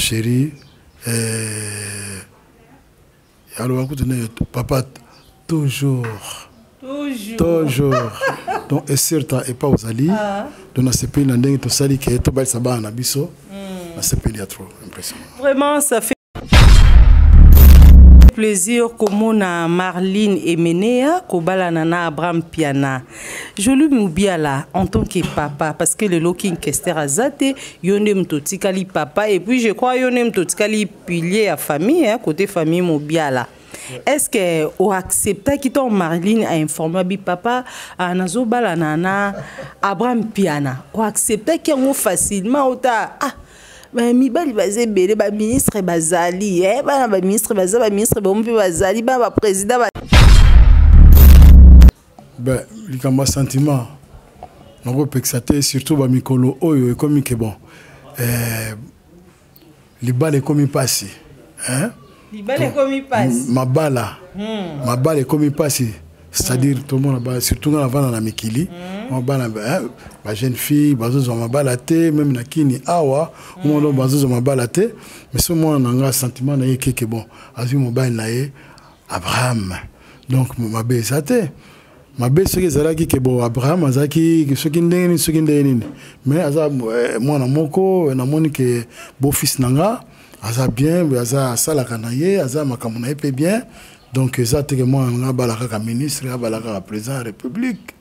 Chérie, alors papa toujours. Donc et certain et pas aux alliés. Donc on s'est payé dans des to sali qui est to bal sabana na biso. On s'est payé trop impressionnant. Vraiment ça fait plaisir comme na Marlene Emenea kobala nana Abraham Piana. Je lui mubiala en tant que papa parce que le looking Kester Azate yone mtotikali papa et puis je crois yone mtotikali pilier à famille hein, côté famille mubiala. Est-ce que o accepta qui ton Marlene a informé bi papa anazo bala nana Abraham Piana. O accepta qui on facilement ota mais mibali bazé belé ba ministre bazali ba ministre bazali ba ministre bombe bazali ba président ba ben likamba sentiment nako pexaté surtout ba mikolo oyo ekomi ke bon libale komi pasi hein libale komi pasi mabala komi pasi c'est-à-dire tout le monde surtout dans la vana na mikili ma jeune fille bazozo mabala te même na kini awa on bazozo mabala te mais ce moi nanga sentiment na yeke bon azu mobile na ye Abraham donc mabe sate mabe ce que zalaki ke bon Abraham azaki ce qui ndeni mais aza moi na moko na moni ke beau fils nanga aza bien aza sala kanaye aza makamuna pe bien. Donc, ça, c'est que moi, je suis ministre, je suis président de la République.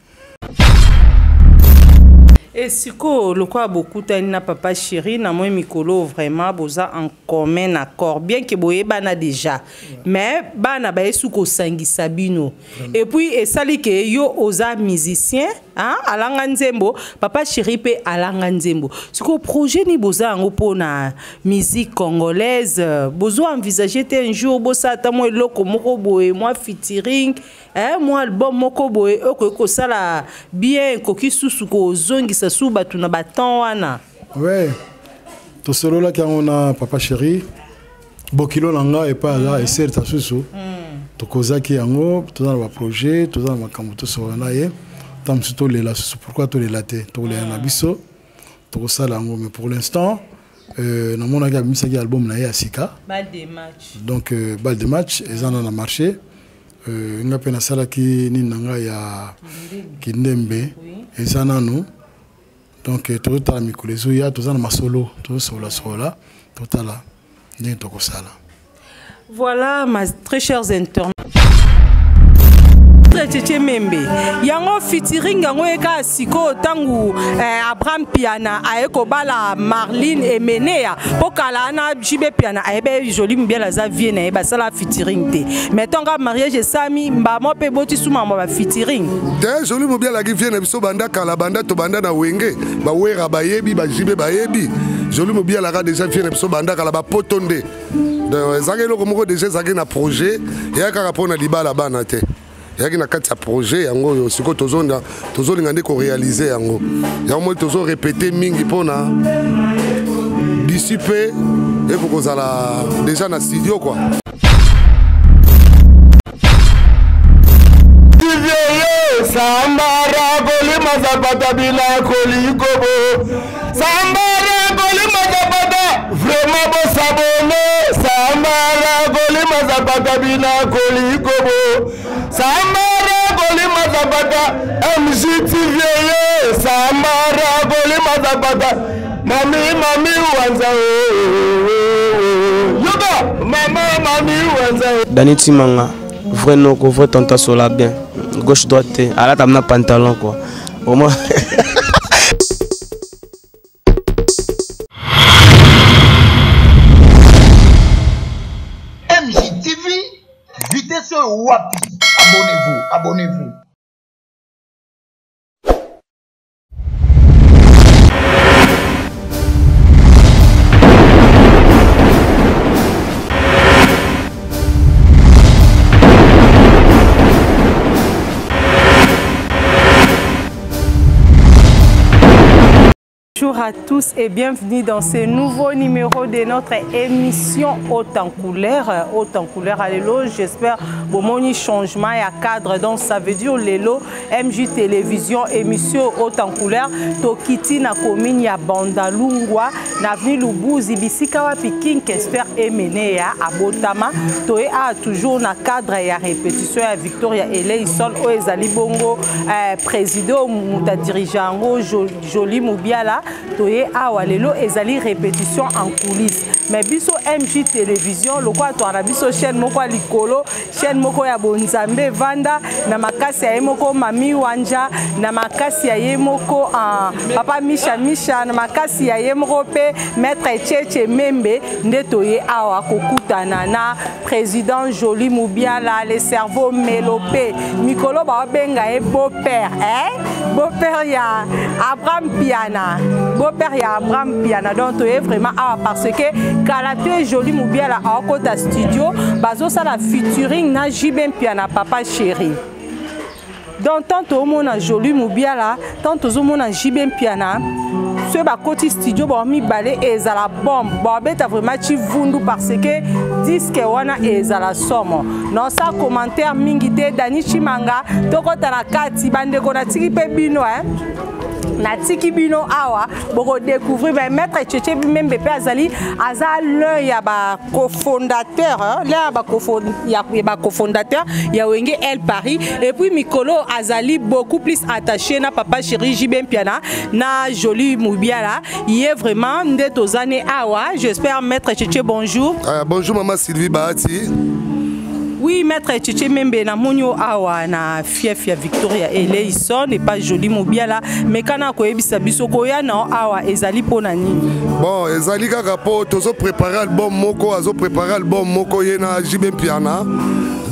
Et si le quoi beaucoup de papa chéri, na moi mikolo vraiment boza en commun accord bien que boye bana déjà mais bana ba esuko sangi sabino et puis et sali que yo oza musicien hein alanga nzembo papa chéri pe alanga nzembo siko projet ni boza ngo pona musique congolaise bozo envisager un jour bosa ta moi loko moko boye moi featuring hein moi album moko boye ko sala bien ko kisusuko zongi sa suba tuna baton wana. Ouais. To solo la on a papa chéri. Bokilo langa et pas là et certes susu. To kozaki yango, to dans le projet, to dans makambo to solo na ye. Tam surtout les là pourquoi to les laté, to les na biso. To sala yango mais pour l'instant na mona ga misaki album na ye asika. Bal de match. Donc bal de match et ça na marché. Nga pena sala ki ni nanga ya Kindembe et ça nanu. Donc tout à mikulezo ya tout ça na masolo tout solo tout à la ni toko sala. Voilà mes très chers internautes. Tchétché Membe yango featuring yango eka siko tangu Abraham Piana aeko bala Marlene Emenea pokala na jibe Piana aebe joli mbia la za vienne eba sala featuring te metonga mariage sami mbamo pe boti suma ba featuring de joli mbia la vienne biso banda kala banda to banda na wenge ba wera ba yebi ba jibe ba yebi joli mbia la déjà vienne biso banda kala ba potonde de zagelo komoko déjà zagé na projet ya kaka pona libala bana te. Il y a un projet, yango siko tozonda ngande ko réaliser yango. Yango tozo répéter mingi pona d'ici peu et pour qu'on ala déjà na studio quoi. Sambara boli mazabata bila kolikobo. Sambara boli mazabata vraiment bo sabone. Sambara boli mazabata bila kolikobo. Sambara boli mazabata MGTV. Sambara boli mazabata mami wanza. Yoga. Dani Timanga, vrai Noko, vrai Tanta Sola bien. Gauche droite, à la table pantalon quoi. Au moins. MJTV, vitesse Wapi. Abonnez-vous, abonnez-vous. Bonjour à tous et bienvenue dans ce nouveau numéro de notre émission Haute en couleur. Haute en couleur à l'élo, j'espère bon moni changement et à cadre, donc ça veut dire l'élo MJ Télévision émission Haute en couleur Tokiti na commune ya Bandalungwa na avenue Lubuzi bisika wa Pikin qu'espère emmener ya abotama to a toujours na cadre ya répétition ya Victoria Eleison o ezali bongo président muta dirigeant Joli Mubiala toye awa lelo ezali répétition en coulisses mais biso MJ Télévision lokwa to na biso chaîne moko likolo chaîne moko ya bonzambe vanda na makasi ya moko mami wanja na makasi ya moko papa Misha na makasi ya moko pe maître Cheche Membe nde toye awa kokutana na président Joli Mubiala le cerveau mélopé mikolo ba benga beau-père beau-père ya Abraham Piana beau-père ya Abraham Piana donc tu es vraiment parce que Kalaté Joli Mubiala à côté studio bazo ça la featuring na Jibem Piana papa chéri donc tantôt mon Joli Mubiala tantôt mon Jibem Piana ce ba côté studio ba mi balé ezala bombe ba beta vraiment ti vundu parce que disque wana ezala somo non ça commentaire mingité Dani Chimanga toko tala kati bande ko na tiki pe bino na tiki bino awa boko découvrir mais maître Cheche même bepé azali aza l'un ya ba cofondateur là ba cofondateur ya Wenge El Paris et puis Mikolo azali beaucoup plus attaché na papa chéri Jibem Piana na Joli Mubiala il est vraiment ndetozane awa j'espère maître Cheche bonjour bonjour maman Sylvie Bahati. Oui, maître Cheche Membe na monyo awa na fief ya Victoria Eleison et pas Joli Mubiala mais kana ko ebisa biso ko ya na awa ezali pona nini. Bon, ezali kaka po tozo préparer album moko, azo préparer album moko yena Jibem Piana.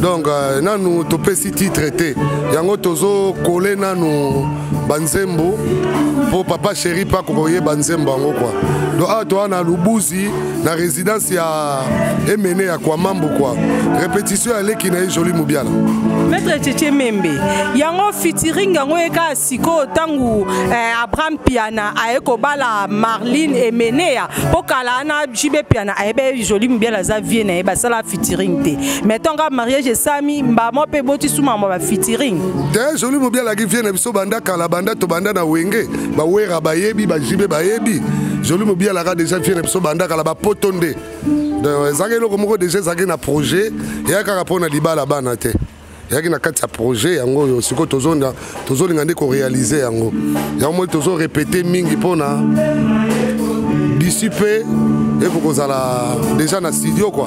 Donc nanu topesi titre te. Yango tozo coller nanu banzembo pour papa chéri pas koye banzembo ngo quoi. Donc a toi na Lubuzi na résidence ya emene ya kwa mambo quoi. Répétition ale ki na Joli Mubiala. Maître Cheche Membe yango featuring yango eka siko tangu Abraham Piana aeko bala Marline Emenea pokala na Jibem Piana aebe Joli Mubiala za vienne ba sala featuring te. Metonga mariage sami mba mo pe boti suma mo ba featuring. Te Joli Mubiala ki vienne biso banda kala banda to banda na Wenge ba wera ba yebi ba jibe ba yebi. Joli Mubiala ka déjà vienne biso banda kala ba potonde. Donc zake loko moko déjà zake na projet ya kaka pona libala bana te. Yaki na kati ya projet yango siko tozonda tozolinga nde ko réaliser yango yango tozo répéter mingi pona d'ici peu et pour kozala déjà na studio quoi.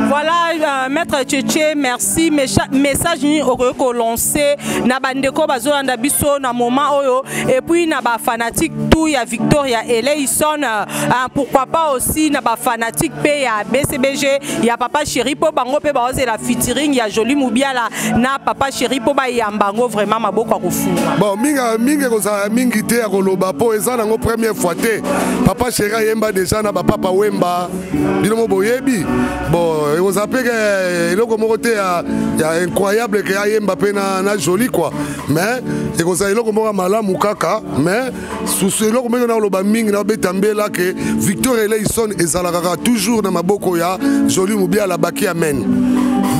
Voilà maître Cheche merci message ni oko lancer na bandeko bazolanda biso na moment oyo et puis na ba fanatique tout ya Victoria Eleison pourquoi pas aussi na ba fanatique pe ya BCBG ya papa chéri po bango pe ba oser la featuring ya Joli Mubiala na papa chéri po ba yambango vraiment maboko kofunga. Bon mingi kozala mingi te ya koloba po eza nango première fois te papa chéri yemba déjà na ba papa wemba binomo boyebi bon kozala pe eloko moko te ya incroyable ke yemba pe na Joli quoi mais ekozala eloko moko malamu kaka mais sous eloko moko na loba mingi na betambela ke Victoria Eleison ezalaka toujours na maboko ya Joli Mubiala baki amen.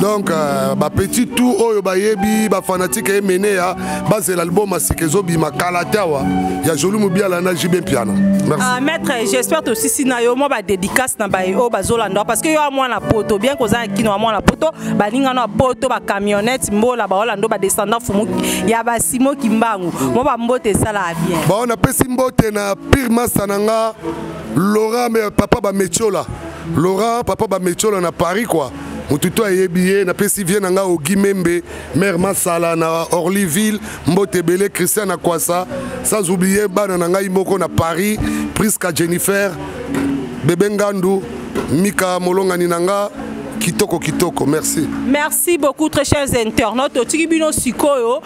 Donc ba petit tout oyo ba yebi ba fanatique emene ya base l'album asikezo bima kalatawa ya Joli Mubiala na Jibem Piana. Merci. Maître j'espère aussi si na yo mo ba dédicace na ba o bazolanda parce que yo a moi la poto bien koza kino a moi la poto ba linga na poto ba camionnette mbola ba olando ba descendant fumu ya ba Simo Kimbangu mo ba mbote sala bien. Bon on a pesi mbote na pire masananga Laura mais papa ba Metiola. Laura papa ba Metiola na Paris quoi. Motuto ayebiye na pesi vie nanga Ogimembe, Mère Masala na Orlyville, Mbotebele, Christian Akwasa, sans oublier bana nanga imoko na Paris, Priska Jennifer, Bébé Ngandou, Mika Molongani nanga. Kitoko, kitoko, merci. Merci beaucoup, très chers internautes. Totiki bino sikoyo,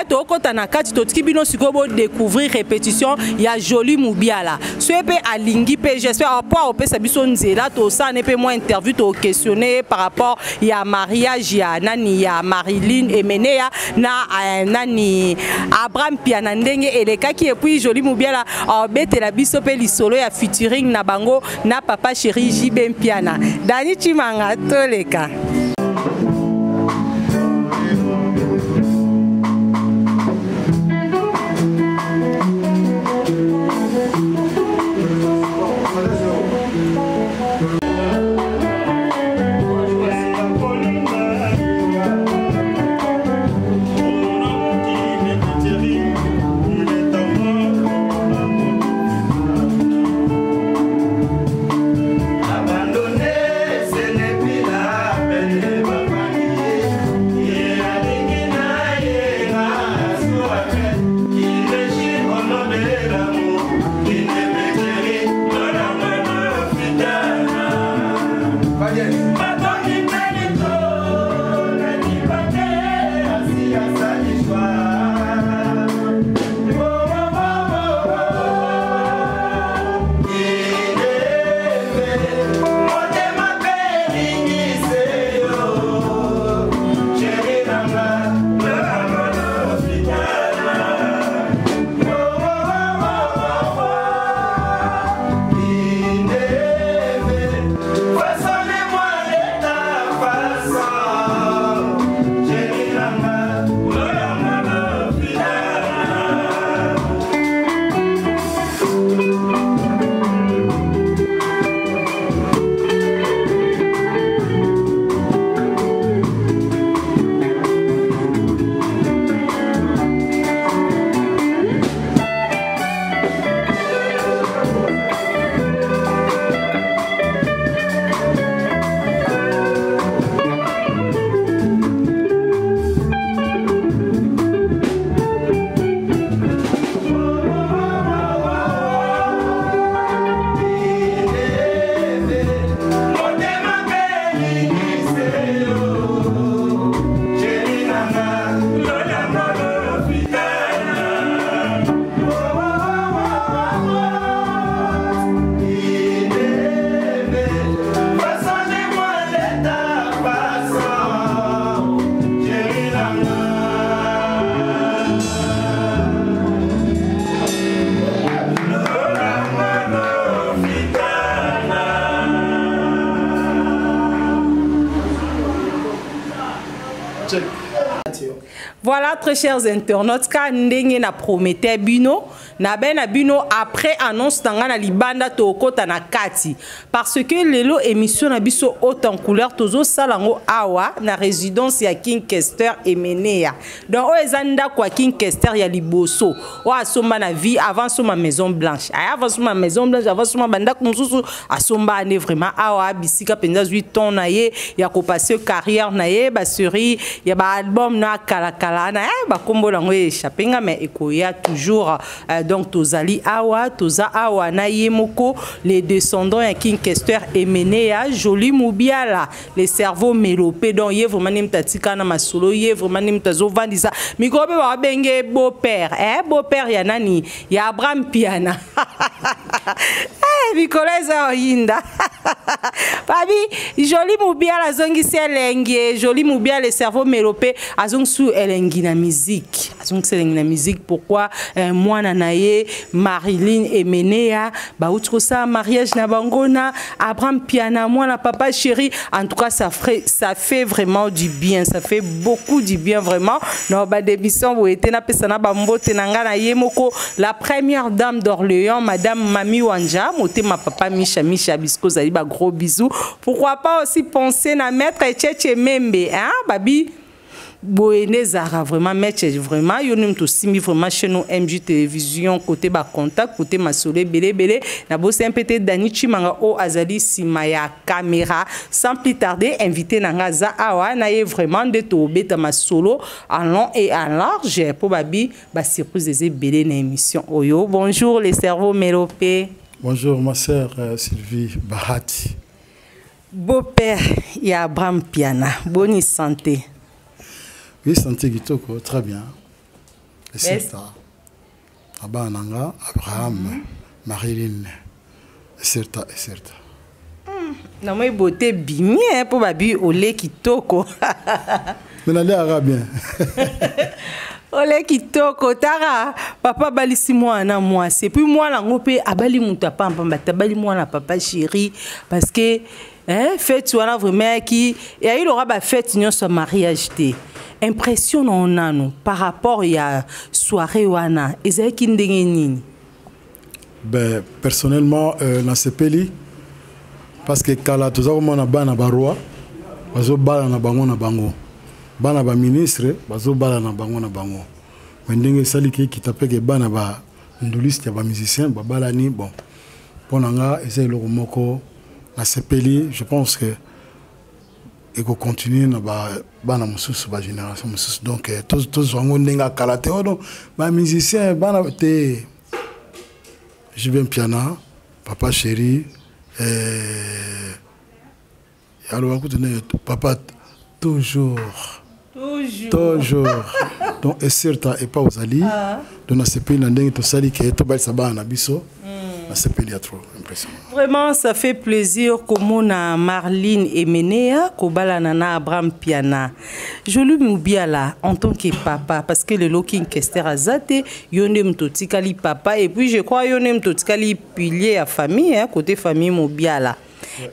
toko tanakati, totiki bino sikoyo, découvrir répétition, il y a Joli Moubiala. Soyez à Lingi, j'espère avoir au Sabiso Nzela, to ça n'est pas moins interview, to questionner par rapport il y a mariage, il y a Nani, il y a Marilyn et Menea, na Nani, Abraham Pianandenge et les cas qui et puis Joli Moubiala, bête la bisope lisolo, il y a featuring na bango, na papa chéri Jibem Piana. Dani Chimanga, les cas. Voilà, très chers internautes, quand ndenge na promettait bino, na bino après annonce tangana libanda toko tanakati. Parce que lelo émission na biso haute en couleur tozo salango awa na résidence ya King Kester et Menea. Donc o ezanda kwa King Kester ya liboso. O asomba na vie avant soma Maison Blanche. Avant soma Maison Blanche, avant soma banda kumsusu asomba ane vraiment awa bisika penza 8 ans na ye ya ko passer carrière na ye ba série ya ba album na kala ba kombo lango échappé mais ekoya toujours donc tozali awa toza awa na yemoko les descendants ya King Kester et Menea Joli Moubiala les cerveaux mélopés donc ye vraiment nim tatika na masolo ye vraiment nim tazo vandisa mikobe ba benge beau-père beau-père ya nani ya Abraham Piana Nicolas Oyinda Babi Joli Moubiala zongi selengi Joli Moubiala les cerveaux mélopés azong sou elengi na musique azong selengi na musique pourquoi moi nanaye Marilyn et Menea ba outro ça mariage na bangona Abraham Piana moi na papa chéri en tout cas ça fait vraiment du bien ça fait beaucoup du bien vraiment non ba démission bo été na pesana ba mbote nanga na yemoko la première dame d'Orléans madame Mami Wanja moté ma papa Micha Bisco zali ba gros bisous pourquoi pas aussi penser na maître Tchétché Membe hein babi boyene zara vraiment match vraiment yo nim to simi vraiment chez nous MJ télévision côté ba contact côté masole belé na bo simpete Dani Chimanga o azali simaya caméra sans plus tarder invité nanga za awa na ye vraiment de to beta masolo en long et en large pour babi ba surprise des belé na émission oyo. Bonjour les cerveaux mélopés. Bonjour ma sœur Sylvie Bahati. Beau-père, il y a Abraham Piana. Bonne santé. Oui, santé Kitoko, très bien. Et c'est ça. Abananga, Abraham, Marilyn, et certain. Non, mais beauté bien pour babi Olé Kitoko. Mais n'allez arabien. Olé Kitoko, tara, papa balisi moi na moi. C'est puis moi la ngopé abali muta pamba, tabali moi na papa chéri parce que fête wana vraiment qui et il aura ba fête union son mariage té. Impression on a nous par rapport à soirée wana ezali ki ndenge nini? Ben personnellement na sepeli parce que kala toza ko na bana baroi bazo bala na bango bana ba ministre bazo bala na bango mais ndenge sali ki kitapeke bana ba nduliste ba musicien ba bala ni bon ponanga ezali loko moko na sepeli je pense que il faut continuer na bana mususu ba génération mususu donc tous wango ndenga kalaté donc ba musicien bana te je viens piano papa chéri alors papa toujours donc et certain et pas aux alliés donc na sepeli na ndenga to sali ke to ba sabana na biso. C'est trop impressionnant. Vraiment, ça fait plaisir comme on a Marlene et Menea, Kobala Nana Abraham Piana. Je lui m'oublie là en tant que papa parce que le looking Kester Azate, yonem totikali papa et puis je crois yonem totikali pilier à famille, côté famille m'oublie là.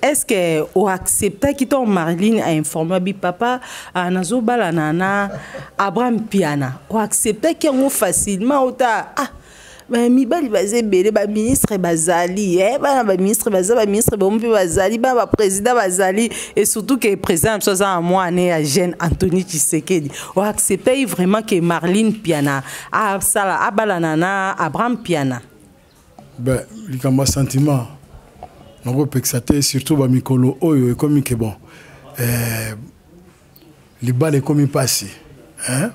Est-ce que on accepte que ton Marlene a informé bi papa à nazo bala nana Abraham Piana? On accepte qu'on facilement ota bah mibali bazé belé ba ministre bazali ba ministre bompi bazali ba président bazali et surtout que président ça en moi né à jeune Anthony Tshisekedi on accepte vraiment que Marlene Piana a sala abalanana Abraham Piana ben likamba sentiment noko pexaté surtout ba mikolo oyo comme que bon les balles comme passé hein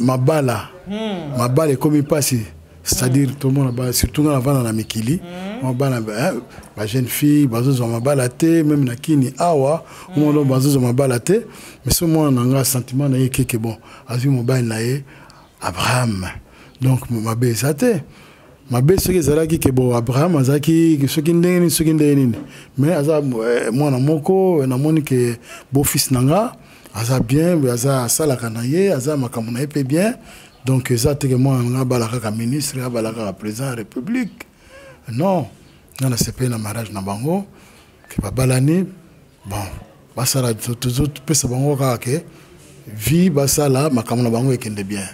mabala mabala comme passé c'est-à-dire tout le monde surtout dans la vana na mikili mabala ba jeune fille bazo mabala té même na kini awa on bazo mabala té mais ce moi nanga sentiment na yeke bon azu mobile na ye Abraham donc mabe saté mabe ce que zalaki ke bon Abraham azaki ce qui ndeni mais aza moi na moko na moni ke beau fils nanga aza bien aza sala kanaye aza makamuna epé bien donc ça te que moi nga balaka ka ministre nga balaka ka président de la République non nga na sepé na mariage na bango ke ba balani bon basala toujours pesa bango ka ke vie basala makamuna bango ekende bien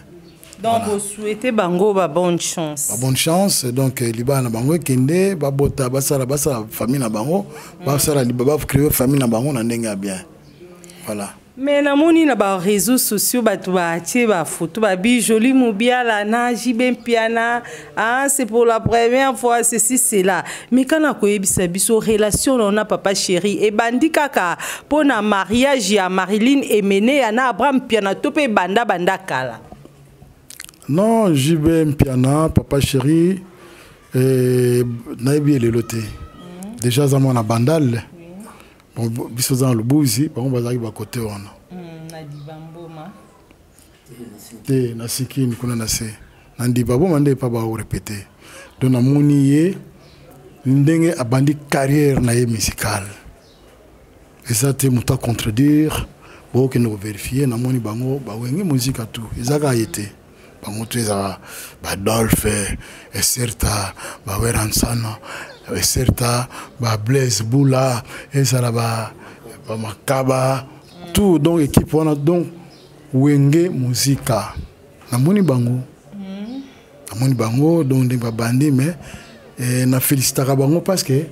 donc vous souhaitez bango ba bonne chance donc liba na bango ekende ba bota basala famille na bango basala liba créer famille na bango na ndenge bien voilà. Mais na moni na ba réseaux sociaux ba tuba tie ba photo ba bi joli mobiala na Jibem Piana c'est pour la première fois ceci c'est là mais quand na koyebisa biso relation on a papa chéri et bandi kaka pona mariage ya Marilyn et Menea na Abraham Piana topé banda kala non Jibem Piana papa chéri na ebi le loté déjà za mona bandal. Bon, biso dans le bouzi, bon bazaki ba côté wana. Na dibamboma. Te na sikini kuna na se. Na dibamboma ndé pa ba répéter. Donc na moni ye ndenge abandi carrière na ye musicale. Et ça te muta contredire, bon que nous vérifier na moni bango ba wenge musique à tout. Ezaka été. Bango tu ezaka ba Dolph et certa ba Weransana. Et certain ba Blaise Boula et ça là-bas Makaba tout donc équipe on a donc wenge musica na moni bango donc des bandi mais na félicitaka bango parce que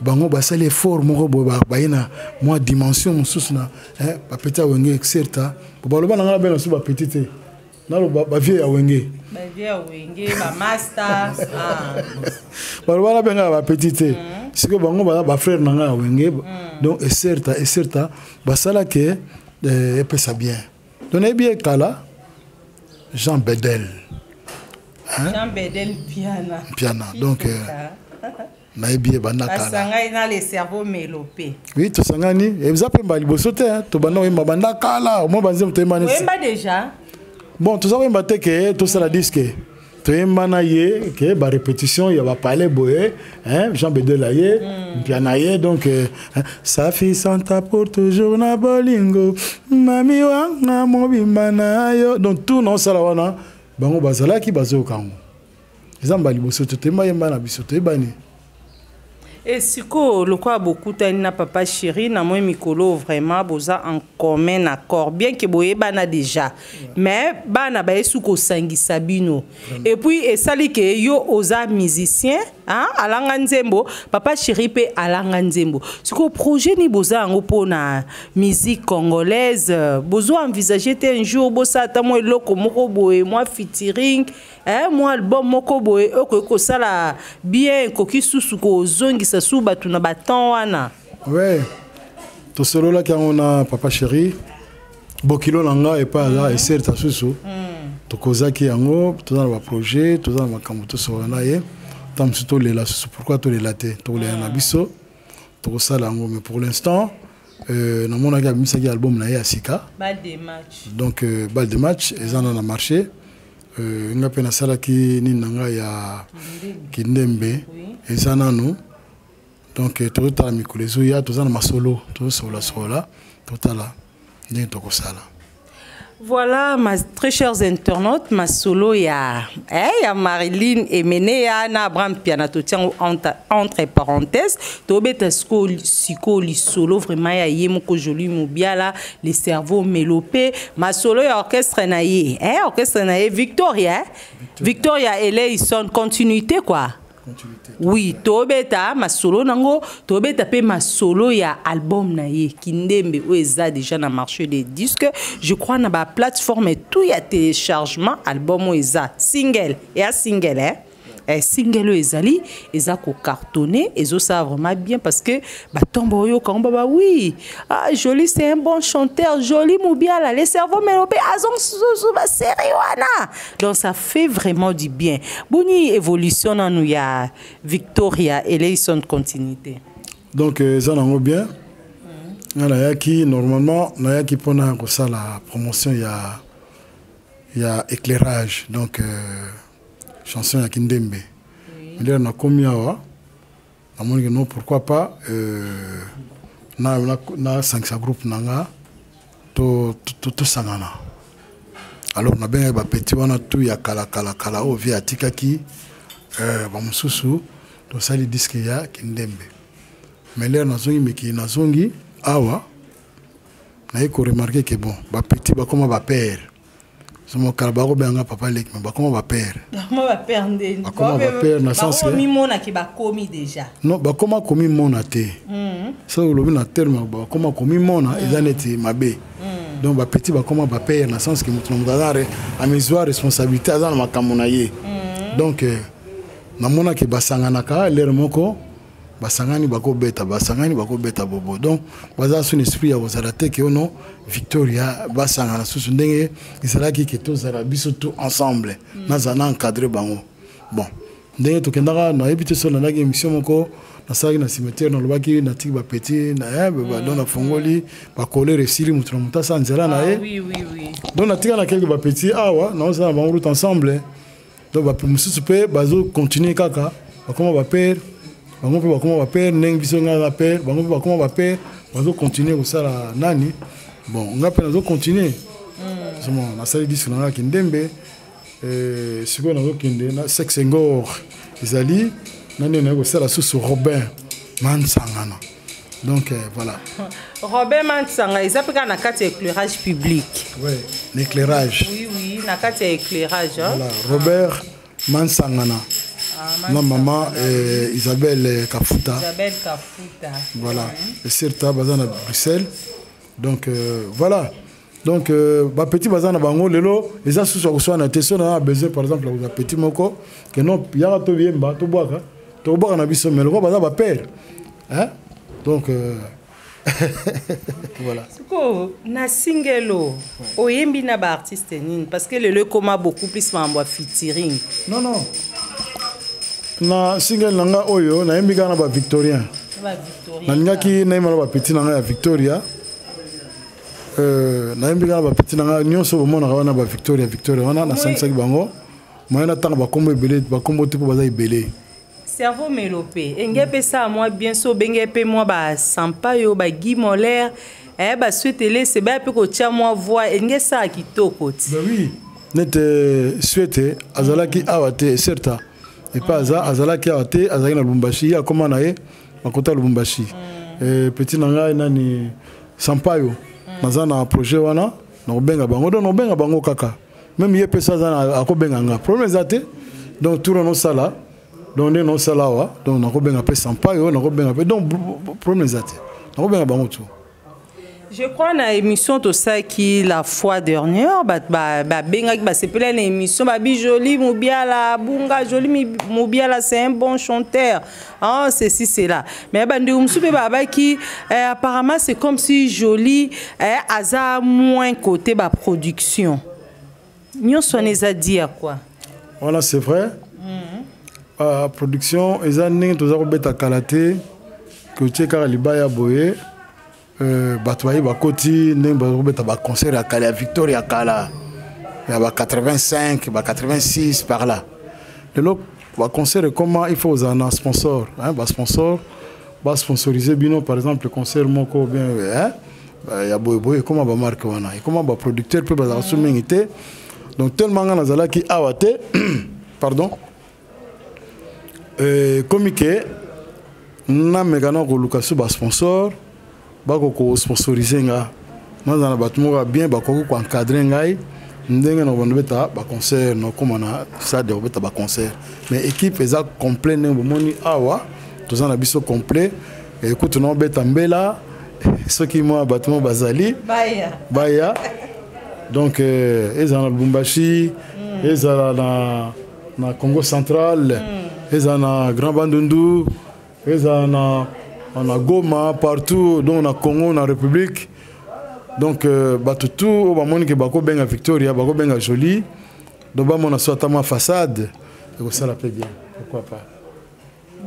bango basali effort moko boye bayina moi dimension mosusu na bapeti ya wenge exerta baloba na ngala bena so bapeti te nalo bavie ya wenge baloba na benga bapeti te siko bango bafrère na nga ya wenge donc exerta basala ke epesa bien donc nayebi ekala Jean Bedel piana donc nayebi basangani na le cerveau mélopé. Oui, to sangani eza pe mbali bosote to bana oyemba banda kala mo banze mutema nesi. Oyemba déjà. Bon, to oyemba te ke to sala disque. To yemba na ye ke ba répétition ya ba parler boye, Jean Bedel la ye, piano ye donc sa fille santa pour toujours na bolingo. Mami wanga mobimba na yo. Donc tout non sala wana bango bazala ki bazo kango. Eza mbali bosote te yemba na bisote bani. Et siko le quoi beaucoup na papa chéri na moi mikolo vraiment boza en commun accord bien que boye bana déjà mais bana ba esuko sangi sabino et puis et sali que yo oza musicien alanga nzembo papa chéri pe alanga nzembo siko projet ni boza ngo pona musique congolaise bozo envisager un jour bosa ta moi loko moko boye moi featuring moi album moko boye ko sala bien ko kisusuko zongi sa suba tuna baton wana. Ouais. To solo la on papa chéri bokilo nanga et pas là et certes susu. To kozaki yango to dans le projet to dans makambo to solo na ye tam suto le la susu pourquoi to le laté to le na biso to sala yango mais pour l'instant na mona ga misaki album na ye asika balle de match donc balle de match et ça na marché nga pena sala ki ni nanga ya kindembe et ça nanu donc tout à mikulezo ya tout ça na masolo tout sola totala ni toko sala. Voilà, mes très chers internautes, ma solo ya Marilyn et Mené ya na Abraham Pianato tiens entre parenthèses, tobeta siko li solo vraiment ya yemoko joli mobiala les cerveaux mélopés, ma solo ya orchestre na ye, orchestre na ye Victoria elle son continuité quoi. Oui, tobeta ma solo nango, tobeta pe ma solo ya album na ye kindembe oeza déjà na marché des disques. Je crois na ba plateforme tout ya téléchargement album oeza single et à single single ezali ezako cartonné ezo ça vraiment bien parce que ba tombo yo quand baba oui joli c'est un bon chanteur joli mobiala les cerveaux mélopés azon sous ba seriwana donc ça fait vraiment du bien boni évolution na nous ya Victoria et les son continuité donc ça nango bien na yaki normalement na yaki pona ko ça la promotion ya éclairage donc chanson ya kindembe mais là na combien wa amoni que non pourquoi pas na 5 groupe nanga to sangana alors na ben ba petit wana tout ya kala o via tikaki ba mususu to sali disque ya kindembe mais là na zongi awa na ko remarquer que bon ba petit ba comme ba père Somo kalabako benga papa lek mais bakoma ba père. Bakoma ba père ndeni. Bakoma ba père na sens que bakoma mimona ki bakomi déjà. Non, bakoma komi mona te. Ça au lobi na terme bakoma komi mona ezaneti mabe. Donc ba petit bakoma ba père na sens que mutu mudadare a mesure responsabilité azana makamona ye. Donc na mona ki basangana ka lere moko basangani bako beta bobo donc baza son esprit ya kozala te ke ono Victoria basangana susu ndenge isalaki ke to zala biso tout ensemble nazana encadrer bango bon ndenge to kendaka na ebite so na nagi émission moko na saki na cimetière na lobaki na tiki ba petit na ba dona fongoli ba coller resili mutu na muta sanzela na ye oui donc na tika na quelques ba petit awa na on ba route ensemble donc ba mususu pe bazo continuer kaka bakoma ba père bango pe bakoma ba père ndenge biso nga ba père bango pe bakoma ba père bazo continuer ko sala nani bon nga pe nazo continuer somo na sali disque na kindembe siko nazo kende na sexengor ezali nani na ko sala sous Robin Mansangana donc voilà Robin Mansanga ezapika na kati éclairage public l'éclairage oui na kati éclairage voilà Robert Mansangana na maman Isabelle Kafuta. Isabelle Kafuta. Voilà. Et Sirta bazana Bruxelles. Donc voilà. Donc petit bazana bango lelo les associations soit na teso na besoin par exemple la petit moko que non ya to biemba to boaka to boaka na biso meloko baza ba père. Hein? Donc voilà. Siko na singelo oyembi na ba artiste nini parce que le coma beaucoup plus mambo featuring. Non non. Na single nanga oyo na yembi kana ba Victorien. Ba Victorien. Na ngaki na yemba ba petit nanga ya Victoria. Na yembi kana ba petit nanga nyonso bomona wana ba Victoria wana na sangisaki bango. Moyena tanga ba kombo ebele ba kombo tipo baza ebele. Cerveau mélopé engepe ça moi bien so bengepe moi ba sampayo ba Guy Molaire ba souhaitele c'est ba pe ko tia moi voix enge ça kitoko ti. Bah oui, net souhaité azalaki awate certa et pas azalaki awate azalaki na Lubumbashi ya koma na ye makota Lubumbashi. Petit nanga nani sampayo naza na projet wana na obenga bango don obenga bango kaka même ye pe ça za akobenga nga problème zate donc tout no sala donc non salawa donc na kobenga pe sampayo na kobenga pe donc problème zate na kobenga bango tout. Je crois na émission tout ça qui la fois dernière benga c'est plein émission babi Joli Moubiala bunga Joli Moubiala c'est un bon chanteur ah ceci c'est là mais bande umsupe baba qui apparemment c'est comme si Joli aza moins côté ba production nous sommes à dire quoi voilà c'est vrai. Production ezani tozako beta kalaté que tcheka libaya boye batwayi bakoti ndemba beta ba concert à Kala Victoria Kala ya ba 85 ba 86 par là le lot ba concert comment il faut un sponsor hein ba sponsor ba sponsoriser bino par exemple le concert moko bien hein ya boye comment ba marque wana et comment ba producteur peut ba assumingité donc tellement ngana qui awate pardon communiqué na megana ko lukasu ba sponsor ba ko sponsoriser nga na na batmo bien ba ko encadrer ngai ndenge na bonne beta ba concert no comme na ça de beta ba concert mais équipe eza complet ne bomoni awa tous na biso complet écoute no beta mbela ce qui moi batmo bazali baya donc eza na Lubumbashi eza na Congo central ezana Grand Bandundu ezana on a Goma partout donc na Congo na République donc batutu ba moni ke bako benga Victoria bako benga Joli donc ba mona soit ma façade et ça la fait bien pourquoi pas.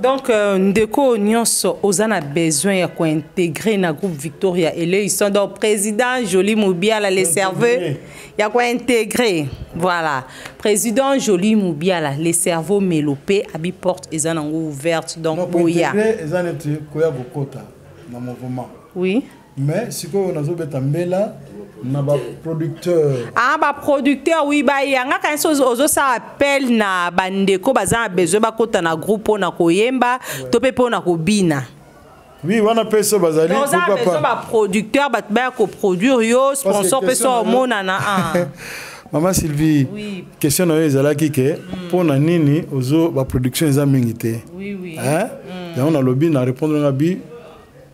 Donc ndeko nyonso ozana besoin ya ko intégrer na groupe Victoria et là ils sont donc président Joli Moubiala les serveurs ya ko intégrer voilà président Joli Moubiala les cerveaux mélopé abi porte ezana ouverte donc boya ezana ti koya bokota na mouvement oui mais siko nazo beta mbela na ba producteur ba producteur oui ba yanga quand ozo ça appelle na bandeko baza besoin ba kota na groupe na koyemba to pe na kobina oui wana peso bazali pourquoi pas ba producteur ba ko produire yo sponsor peso mona na Maman Sylvie oui. Question na ezala kike pour na nini ozo ba production eza mingité oui hein ya on a lobby na répondre na bi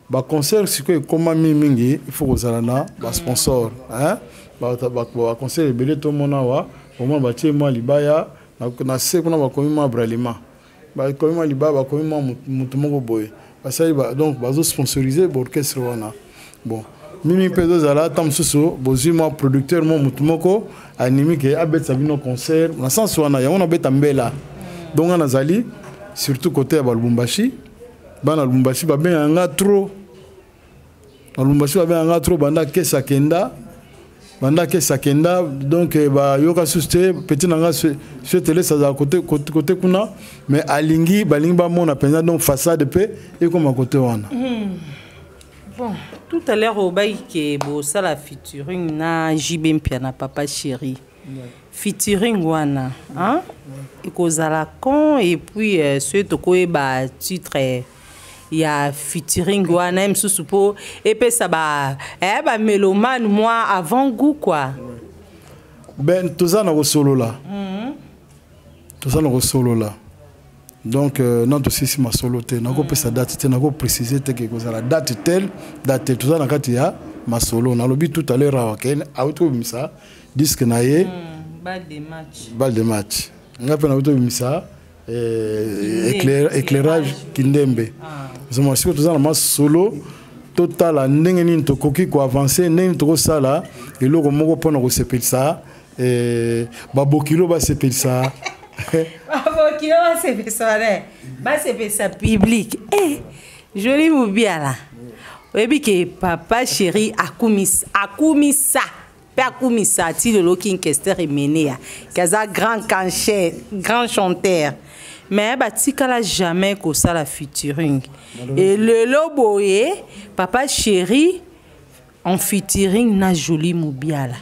ba concert siko koma mingi il faut kozala na ba sponsor hein ba concert belé to mona wa au moins ba tie moi libaya na se kuna ba komi ma bralima ba komi ma libaya ba komi ma mutu moko boye parce que donc bazo sponsoriser l'orchestre wana bon mimi pedo zala tam susu bozi ma producteur mo mutu moko animi ke abet sabino concert na sens wana ya on abeta mbela donc on azali surtout côté ya Lubumbashi bana Lubumbashi ba benga trop na Lubumbashi ba benga trop banda kesa kenda donc ba yoka suste petit nanga sur télé ça za côté kuna mais alingi balingi ba mona penza donc façade pe et comme à côté wana bon tout à l'heure au bail que bo ça la featuring na JB Mpiana papa chéri featuring wana hein et kozala con et puis ce to ko ba titre ya featuring wana même sous po et puis ça ba mélomane moi avant goût quoi ben tout ça na solo là tout ça na solo là Donc non aussi si ma solo te nako pesa date te nako préciser te que la date telle tout ça na kati ya ma solo na lobi tout à l'heure awaken auto bimisa disque na ye balle de match ngape na auto bimisa éclairage kindembe c'est moi si tout ça na ma solo total ndenge nini tokoki ko avancer ndenge to sala eloko moko pona ko sepelisa babokilo ba sepelisa babokilo ba sepelisa ba sepelisa public joli mubiala oyebi ke papa chéri akumisa ti le lokin kester emenea kaza grand chanteur mais batikala jamais ko ça la featuring et le loboye papa chéri en featuring na joli mubiala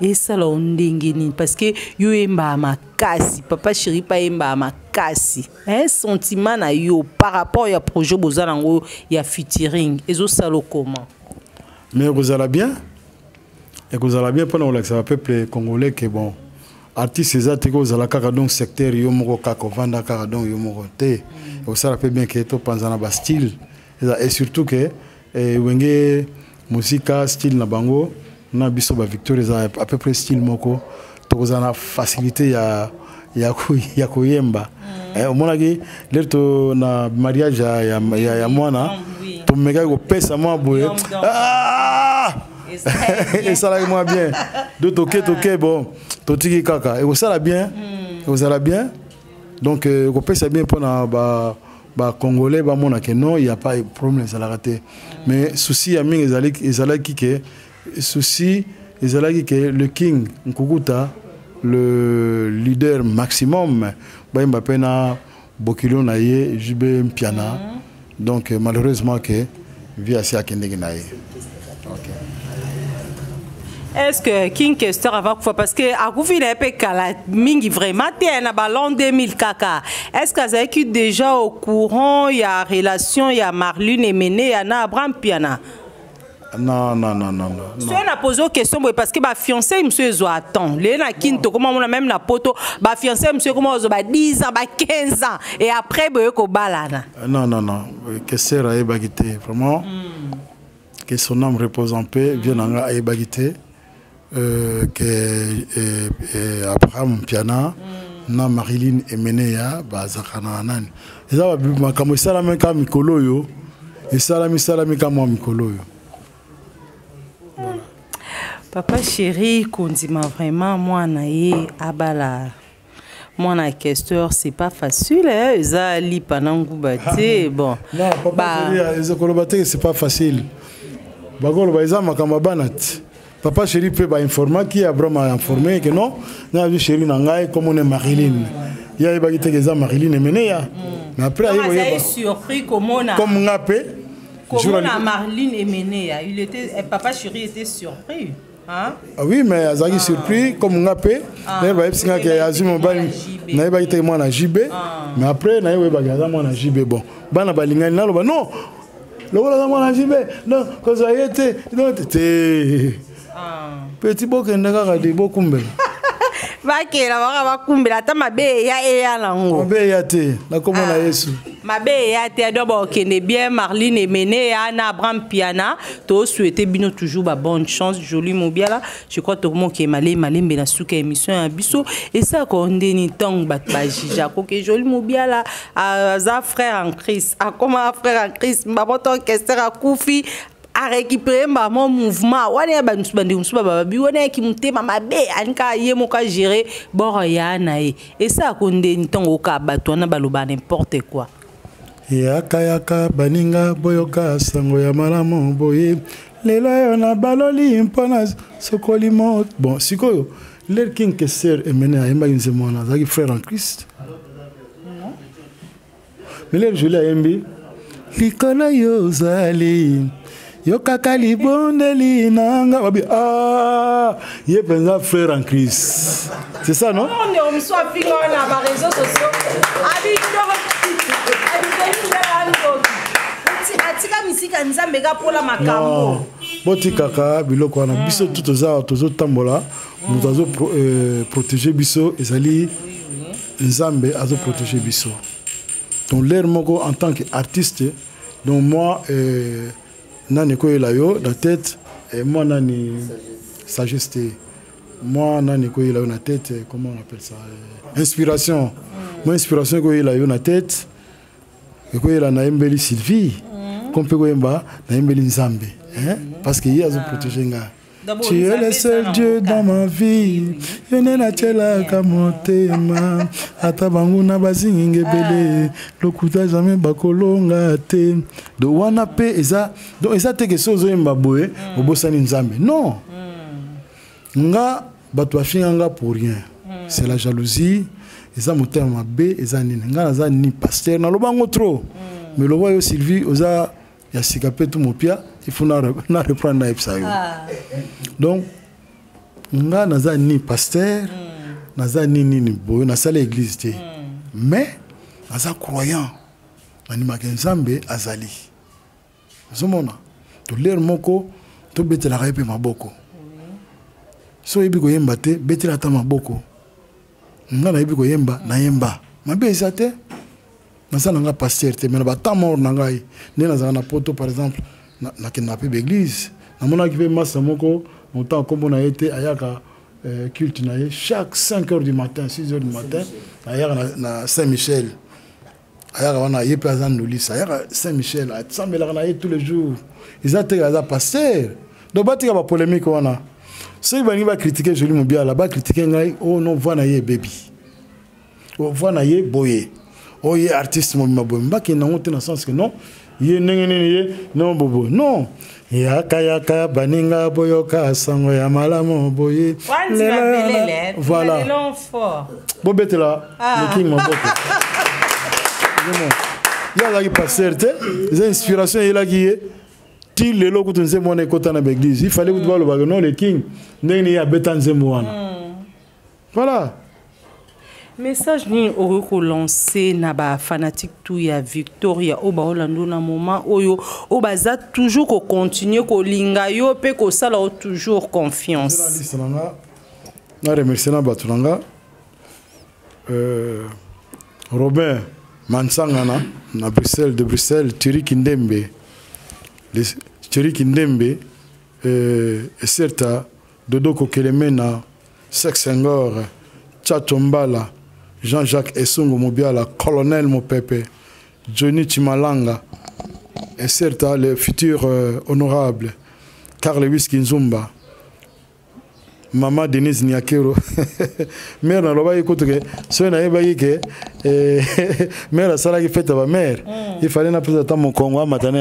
et ça la ondengeni parce que yo emba makasi papa chéri pa emba makasi un sentiment na yo par rapport ya projet bozalango ya featuring ezo salo comment mais vous allez bien pendant le peuple congolais que bon artiste ezate ko zala kaka donc secteur yo moko kaka vanda kaka donc yo moko te o sala pe bien que to panzana ba style et surtout que wenge musica style na bango na biso ba victoire za à peu près style moko to zana facilité ya koyemba au mona ki lerto na mariage ya mwana to mega ko pesa moi boye et ça là moi bien de toquer bon totiki kaka et ça là bien donc ko pesa bien pour na ba congolais ba mona que non il y a pas de problème ça l'a raté mais souci ya mingi ezalaki que souci ezalaki que le king Nkukuta le leader maximum ba Mbappé na bokilo na ye Jibé Mpiana donc malheureusement que via si akendeki na ye. OK. Est-ce que King Kester avant fois parce que à Koufine pe kala mingi vraiment té na ballon 2000 kaka. Est-ce que ça est déjà au courant il y a relation il y a Marlune et Mené il y a Abraham Piana? Non. Si on a posé une question parce que ma fiancé monsieur zo attend. Les na kinto comment on a même la poto ba fiancé monsieur comment zo ba 10 ans ba 15 ans et après boye ko balana. Non. Kester a ebagité vraiment. Que son âme repose en paix, viens à ebagité. Que Abraham Piana na Marilyn Emenea bazakana nani eza ba kamo sala men ka mikolo yo et sala mi ka mo mikolo yo. Papa chéri kondima vraiment moi na ye abala moi na questeur c'est pas facile eza li panangu baté bon non papa chéri eza kolobate c'est pas facile bagolo ba eza makamba banat. Papa chéri peut informer qui a vraiment informé que non, n'a vu chéri nangai comme on est Marilyn. Il y a pas été que Marilyn et Menéa. Mais après il est surpris comme on a comme ngapé. Comme on a Marilyn et Menéa, il était papa chéri était surpris. Hein? Ah oui mais azaki surpris comme ngapé. N'a pas singa que azuma bali n'a pas été moi na JB. Mais après n'a pas gaza moi na JB bon. Bana balingani na loba non. Loba moi na JB. Non, quand ça y était non t'es petit bokenda kaka de bokumbela bakela baka bakumbela ta mabe ya lango mabe ya te na komona Yesu mabe ya te do bokende bien Marlene et Mené na Abraham Piana to souhaiter bino toujours ba bonne chance joli mobiala je crois tout monde qui malembe na suka émission ya biso et ça ko ndeni tong bat ba jija ko ke joli mobiala za frère en Christ a comment frère en Christ mbaboto Kester akufi a récupérer mon mouvement wana ba nsubandi nsubaba bi wana ki mutema mabe anka ye moka gérer boro ya nae et ça konde ntongo ka bato na baloba n'importe quoi yaka baninga boyoka sango ya malamu boye lelo yo na baloli mpona sokoli mo bon sikoyo le King Kester emene ayemba nzemona zaki frère en Christ mais le joli ayembi likolo yo zali yo kaka libondeli nanga babi ye penza frère en Christ c'est ça non on me soit finger na ba réseaux sociaux abi atika misika nzambe ga pola makambo boti kaka biloko na biso tutoza tozo tambola muzo protéger biso ezali nzambe azo protéger biso donc l'air moko en tant qu'artiste donc moi nani ko la yo dans tête et moi nani sagesse moi nani ko la yo na tête comment on appelle ça inspiration moi inspiration ko la yo na tête et ko la na embeli Sylvie comme peut ko emba na embeli Nzambe hein parce que il a protégé nga. Tu es le seul Dieu dans ma vie. Je n'ai la tchela kamotema. Atabangu na bazinge bele. Lokuta jamais bakolonga te. Do wana pe eza. Donc eza te que sozo mbaboe. Obosani Nzambe. Non. Nga bato afinganga pour rien. C'est la jalousie. Eza motema mabe. Eza nini. Nga naza ni pasteur. Na lobango trop. Mais le roi Sylvie oza. Il y a Sikapé tout mon pia, il faut reprendre l'Epsaïo. Donc, nous avons ni pasteur, nous avons ni boy, nous avons l'église. Mais, nous avons croyant. Nous avons Nzambe azali. Nous avons l'air moko, tout bête la répé ma boko. So yebi ko yemba te, bête la ta ma boko. Nous avons yebi ko yemba, na yemba. Ma bé isate. Nasa nanga pasteur te mais ba ta mort nangai ne na na poto par exemple na kidnapper l'église na mona ki ve massa moko montant comme on a été ayaka culte na chaque 5h du matin 6h du matin ayaka na Saint-Michel ayaka wana yepe azan nolisa ayaka Saint-Michel atsambela na tous les jours ils ateka za pasteur donc batika ba polémique wana ceux qui va critiquer Jolie Mobia là-bas critiquer ngai oh non voix na ye baby oh voix na ye boye oh, il est artiste, mon mabomba qui n'a pas dans sens que non, il est non bobo non. Yaka baninga boyoka sango ya malamo boye. Voilà. Bobete là, le king maboko. Il y a là qui passe certes, les inspirations il a qui est. Ti le loko tunze mona kota na l'église, il fallait que tu vois le bague non le king, neni ya betanze mwana. Voilà. Message ni oroko lancé na ba fanatique tout ya Victoria oba Orlando na moment oyo obaza toujours ko continuer ko linga yo pe ko sala toujours confiance. Na remercier na batulanga Robin Mansangana na Bruxelles de Bruxelles Thierry Kindembe certa Dodo Kokelemena Sexengor Chatombala Jean-Jacques Essongo Mobiala, Colonel Mopepe, Johnny Chimalanga, et certes le futur honorable, Carl Whisky Nzumba, Maman Denise Niakero, mère n'a pas écouté que, ce n'est pas que, mère a ça qui fait à mère, il fallait n'a pas attendre mon Congo, matin,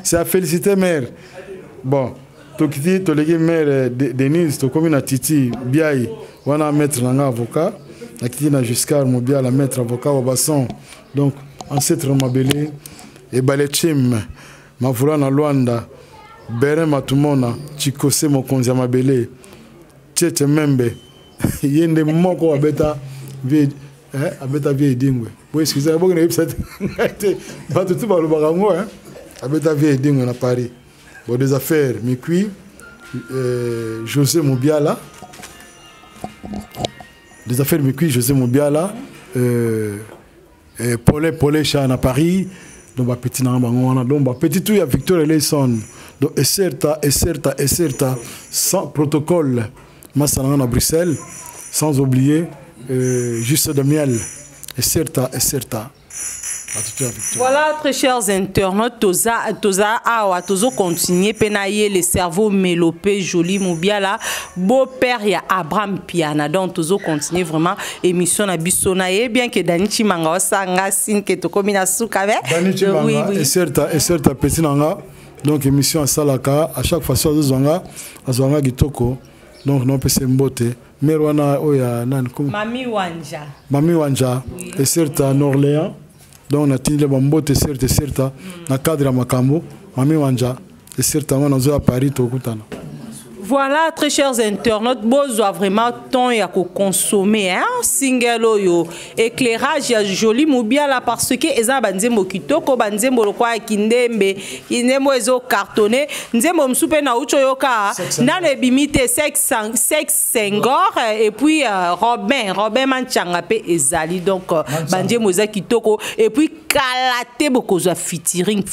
c'est à féliciter mère. Bon. Tokiti tolegi mère Denise to comme na Titi Biaï wana maître nanga avocat na kiti na Giscard Mobia la maître avocat au basson donc ancêtre mabelé et balechim mavula na Luanda Beren Matumona Chikose mokonzi mabelé Tete Membe yende moko abeta vie abeta vie dingwe bo excusez moi na website ba tout ba lo barango abeta vie dingwe na Paris. Bon, des affaires, Mikui, José Mobiala. Des affaires, Mikui, José Mobiala. Paulé Chan à Paris. Donc, petit Nambango, donc, petit tout, il y a Victor Eleison. Donc, et certa, sans protocole, Massanan à Bruxelles, sans oublier, Juste de Miel. Et certa. Voilà, très chers internautes, Toza Awa, Tozo continue, Penaye, le cerveau mélopé, Jolie Moubiala, beau-père, il y a Abraham Piana, donc Tozo continue vraiment, émission à Bissonaye, bien que Danichi Manga, Sanga, Sin, que Tokomina Soukave. Danichi Manga, et certes, petit Nanga, donc émission à Salaka, à chaque fois, sur Zonga, à Zonga Gitoko, donc non, c'est Mbote, Merwana, Oya, Nan, Mami Wanja, et certes, à Orléans. Donc on a tenu les bambotes certes na cadre à Makambo, Mami Wanja et certainement nous à Paris tout kutana. voilà, très chers internautes, besoin vraiment temps à consommer hein, single oyo éclairage ya joli mobile là parce que eza banzembo kitoko banzembo lokwa kindembe kindembo ezo cartonné nzembo msupe na ucho yoka nano ebimite sex Senghor et puis Robin Manchanga pe ezali donc banzembo eza kitoko et puis kalate bokozwa featuring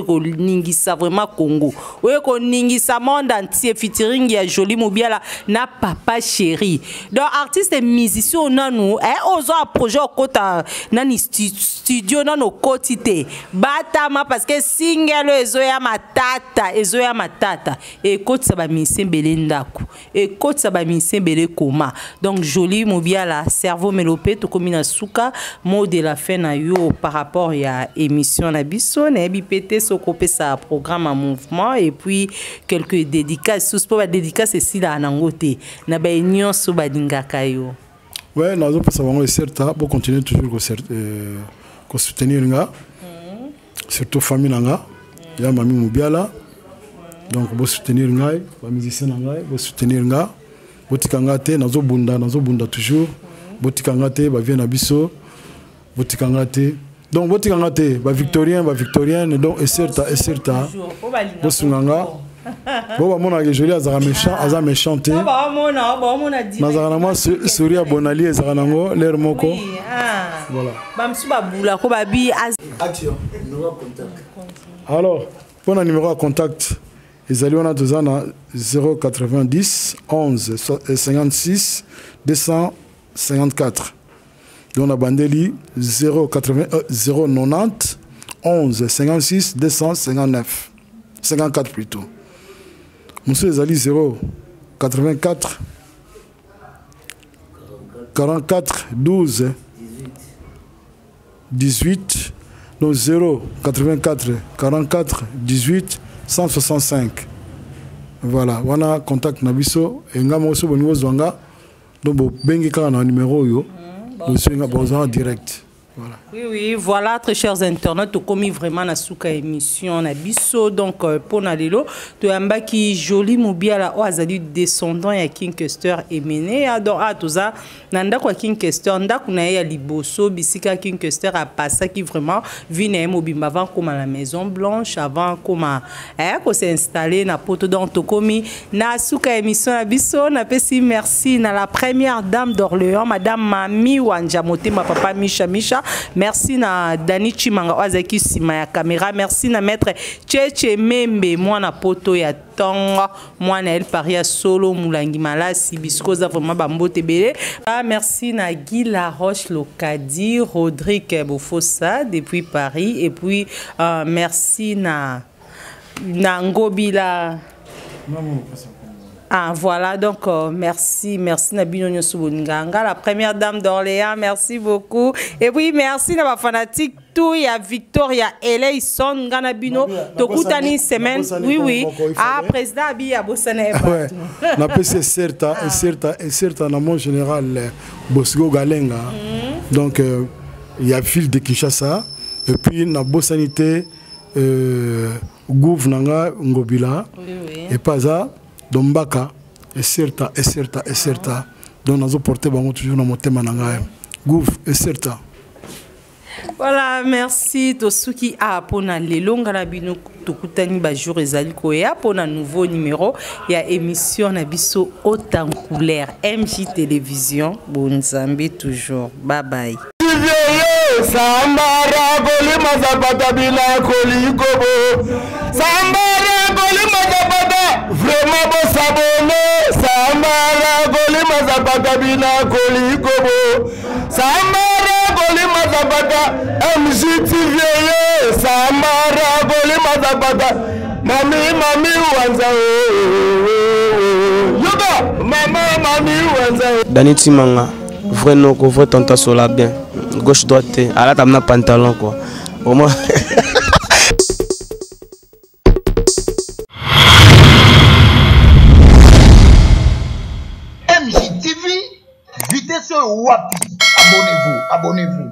ko ningisa vraiment Congo oyo ko ningisa monde entier featuring ya joli mobiala na papa chéri donc artiste et musicien nanu ozo a projet au kota nani studio nano kotite batama parce que single ezo ya matata et kotsa ba misembele ndako et kotsa ba misembele koma donc joli mobiala cerveau melopé to komina suka mot de la fin na yo par rapport ya émission na biso na bipete sokopé sa programme en mouvement et puis quelques dédicaces sous pour dédicace ici là nangote na ba nyonso badingaka yo ouais nazo pesa bango certa pour continuer toujours ko soutenir nga surtout famille nanga ya mami mobiala donc bo soutenir ngai ba musicien ngai bo soutenir nga botikanga te nazo bunda toujours botikanga te ba vient na biso botikanga te donc botikanga te ba victorienne donc et certa bo sunganga bon mon a joli azara méchant nazara moi sourire bonali ezara nango l'air moko voilà bamsuba bula ko babi action numéro contact alors pour un numéro à contact ezali wana tozana 090 11 56 254 donc na bandeli 090 11 56 259 54 plutôt. Monsieur Ezali 0 84 44 12 18 donc 0 84 44 18 165. Voilà, on a contact nabiso et nga mo so boniwo zwanga donc bo bengi ka na numéro yo bo swinga boza direct. Voilà. Oui, voilà, très chers internautes, comme vraiment na souka émission na biso donc pour na lelo to amba ki joli mobiala o azali descendant ya King Kester Emene donc atoza nanda kwa King Kester ndako na ya liboso bisika King Kester a passé qui vraiment vine mobimba avant comme à la Maison Blanche avant comme ko s'installer na poto donc to komi na souka émission na biso na pesi merci na la première dame d'Orléans madame Mami Wanjamote ma papa Misha merci na Dani Chimanga Wazaki sima ya caméra merci na maître Cheche Membe mwana poto ya tonga mwana El Paria solo mulangi malasi biskoza vraiment bambote belé merci na Guy Laroche Locadi Rodrigue Bofossa depuis Paris et puis merci na Ngobila voilà donc merci Nabino Nyosubonganga la première dame d'Orléans merci beaucoup et puis merci na ba fanatique tout ya Victoria Eleison Nganabino tokutani semaine oui président abi ya bosana ouais na PC certa na mon général Bosgo Galenga donc il y a fil de Kinshasa et puis na bosanité Gouvnanga Ngobila et pas ça Dombaka et certa donc nous porté toujours dans mon thème Gouv et certa. Voilà, merci Tosuki pona lelonga na bino tokutani ba jour ezali koya pona nouveau numéro ya émission na biso haute en couleur MJ Télévision bonzambe toujours bye bye. Sambara goli mazapata bila kolikobo Sambara goli mazapata vraiment bo sabone Sambara goli mazapata bila kolikobo Sambara goli mazapata MJTV Sambara goli mazapata mami wanza yoga mami wanza Dani Chimanga vrai non vrai tanta sola bien gauche droite à la table pantalon quoi au moins MJTV vitesse wapi abonnez-vous